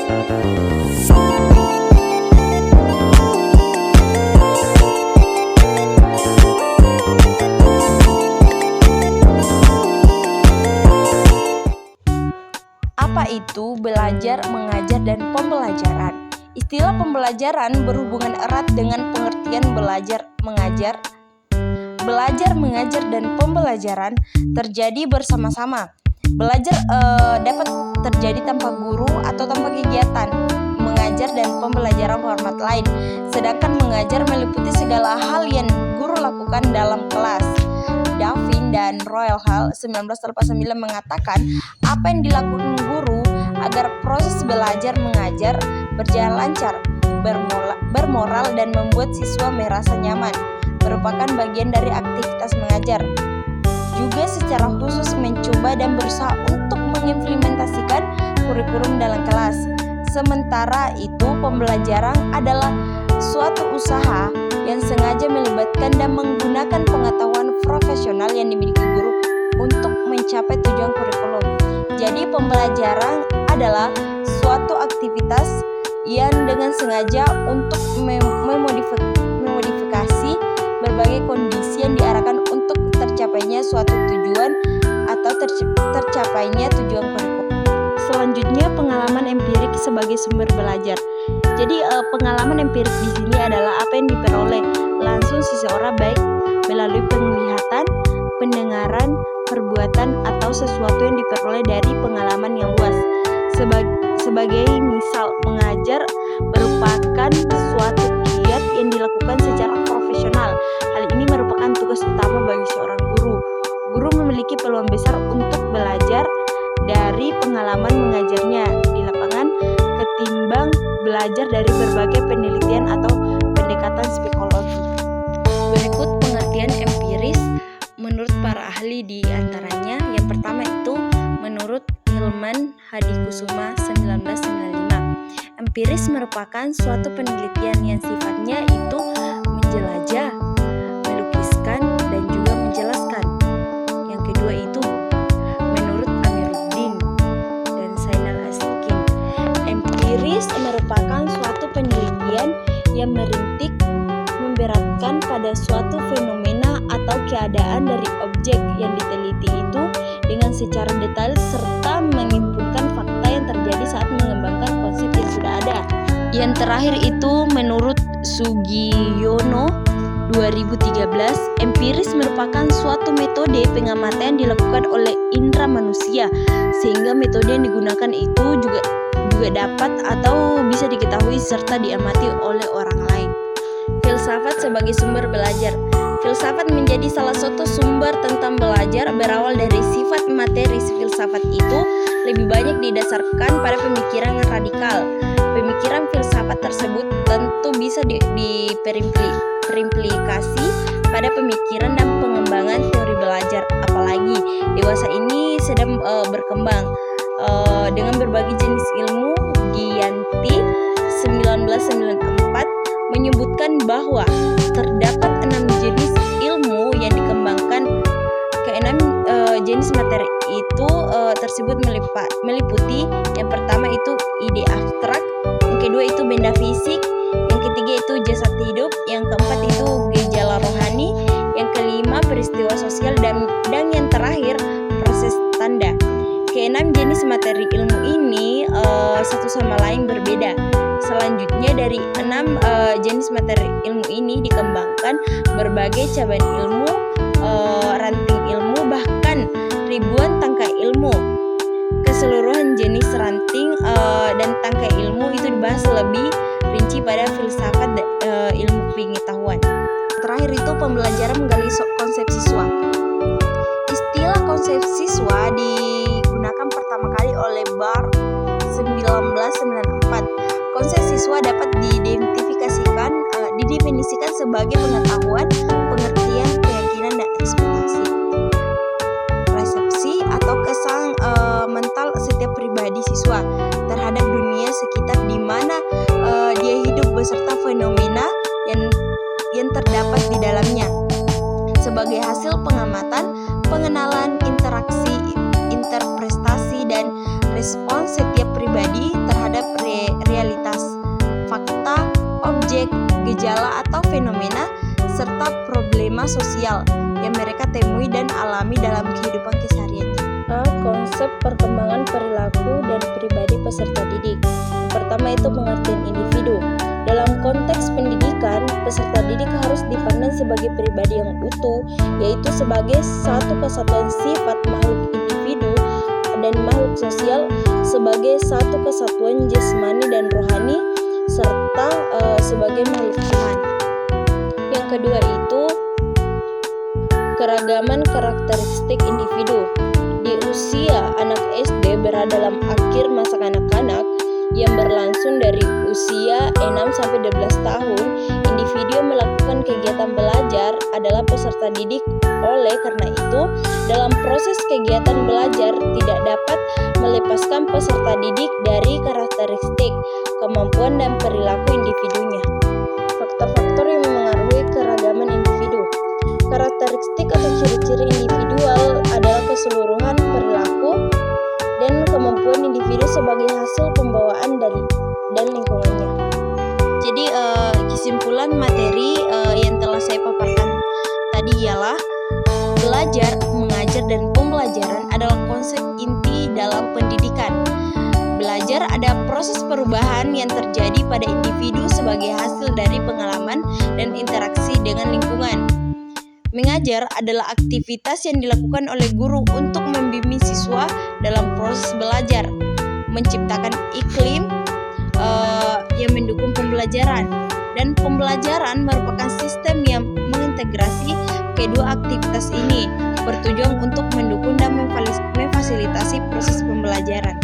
Apa itu belajar, mengajar, dan pembelajaran? Istilah pembelajaran berhubungan erat dengan pengertian belajar, mengajar. Belajar, mengajar, dan pembelajaran terjadi bersama-sama. Belajar dapat terjadi tanpa guru atau tanpa kegiatan mengajar dan pembelajaran format lain. Sedangkan mengajar meliputi segala hal yang guru lakukan dalam kelas. Davin dan Royal Hall 1989 mengatakan apa yang dilakukan guru agar proses belajar mengajar berjalan lancar, bermoral dan membuat siswa merasa nyaman merupakan bagian dari aktivitas mengajar. Juga secara khusus mencoba dan berusaha untuk mengimplementasikan kurikulum dalam kelas. Sementara itu pembelajaran adalah suatu usaha yang sengaja melibatkan dan menggunakan pengetahuan profesional yang dimiliki guru untuk mencapai tujuan kurikulum. Jadi pembelajaran adalah suatu aktivitas yang dengan sengaja untuk memodifikasi berbagai kondisi yang diarahkan untuk tercapainya suatu tujuan atau tercapainya tujuan kurikulum. Selanjutnya pengalaman empirik sebagai sumber belajar. Jadi pengalaman empirik di sini adalah apa yang diperoleh langsung seseorang baik melalui penglihatan, pendengaran, perbuatan atau sesuatu yang diperoleh dari pengalaman yang luas. Sebagai misal, mengajar merupakan suatu giat yang dilakukan secara profesional. Hal ini merupakan tugas utama bagi seorang guru. Guru memiliki peluang besar untuk belajar dari pengalaman mengajarnya di lapangan ketimbang belajar dari berbagai penelitian atau pendekatan psikologi. Berikut pengertian empiris menurut para ahli di antaranya. Yang pertama itu menurut Hilman Hadikusuma 1995. Empiris merupakan suatu penelitian yang sifatnya itu menjelajah, melukiskan, dan juga menjelaskan. Yang kedua itu menurut Amiruddin dan Zainal Asikin. Empiris merupakan suatu penelitian yang merintik memberatkan pada suatu fenomena atau keadaan dari objek yang diteliti itu dengan secara detail serta menyimpulkan fakta yang terjadi saat mengembangkan konsep yang sudah ada. Yang terakhir itu menurut Sugiono 2013, empiris merupakan suatu metode pengamatan yang dilakukan oleh indera manusia sehingga metode yang digunakan itu juga dapat atau bisa diketahui serta diamati oleh orang lain. Filsafat sebagai sumber belajar. Filsafat menjadi salah satu sumber tentang belajar berawal dari sifat materi. Filsafat itu lebih banyak didasarkan pada pemikiran yang radikal. Pemikiran filsafat tersebut tentu bisa diperimplikasi pada pemikiran dan pengembangan teori belajar. Apalagi dewasa ini sedang berkembang dengan berbagai jenis ilmu. Giyanti 1994 menyebutkan bahwa terdapat 6 jenis ilmu yang dikembangkan. Keenam jenis materi itu tersebut meliputi yang pertama itu ide abstrak, yang kedua itu benda fisik, yang ketiga itu jasad hidup, yang keempat itu gejala rohani, yang kelima peristiwa sosial, dan yang terakhir proses tanda. Keenam jenis materi ilmu ini satu sama lain berbeda. Selanjutnya dari 6 jenis materi ilmu ini dikembangkan berbagai cabang ilmu, ranting ilmu, bahkan ribuan tangkai ilmu. Keseluruhan jenis ranting dan tangkai ilmu itu dibahas lebih rinci pada filsafat ilmu pengetahuan. Terakhir itu pembelajaran menggali konsep siswa. Istilah konsep siswa digunakan pertama kali oleh Barr 1994. Konsep siswa dapat didefinisikan sebagai pengetahuan, pengertian, keyakinan, dan ekspektasi. Resepsi atau kesan mental setiap pribadi siswa terhadap dunia sekitar di mana dia hidup beserta fenomena yang terdapat di dalamnya. Sebagai hasil pengamatan, pengenalan, interaksi, interpretasi, dan respons setiap pribadi terhadap gejala atau fenomena, serta problema sosial yang mereka temui dan alami dalam kehidupan kesehariannya. Konsep perkembangan perilaku dan pribadi peserta didik. Pertama itu pengertian individu. Dalam konteks pendidikan, peserta didik harus dipandang sebagai pribadi yang utuh, yaitu sebagai satu kesatuan sifat makhluk individu dan makhluk sosial, sebagai satu kesatuan jasmani dan rohani, serta sebagai makhluk Tuhan. Yang kedua itu keragaman karakteristik individu. Di usia anak SD berada dalam akhir masa kanak-kanak yang berlangsung dari usia 6-12 tahun, individu yang melakukan kegiatan belajar adalah peserta didik. Oleh karena itu, dalam proses kegiatan belajar tidak dapat melepaskan peserta didik dari karakteristik, kemampuan, dan perilaku individunya. Faktor-faktor yang memengaruhi keragaman individu. Karakteristik atau ciri-ciri individual adalah keseluruhan perilaku dan kemampuan individu sebagai hasil pembawaan dan lingkungannya. Jadi kesimpulan materi yang telah saya paparkan tadi ialah belajar, mengajar, dan pembelajaran adalah konsep inti dalam pendidikan. Belajar ada proses perubahan yang terjadi pada individu sebagai hasil dari pengalaman dan interaksi dengan lingkungan. Mengajar adalah aktivitas yang dilakukan oleh guru untuk membimbing siswa dalam proses belajar, menciptakan iklim yang mendukung pembelajaran. Dan pembelajaran merupakan sistem yang mengintegrasi kedua aktivitas ini, bertujuan untuk mendukung dan memfasilitasi proses pembelajaran.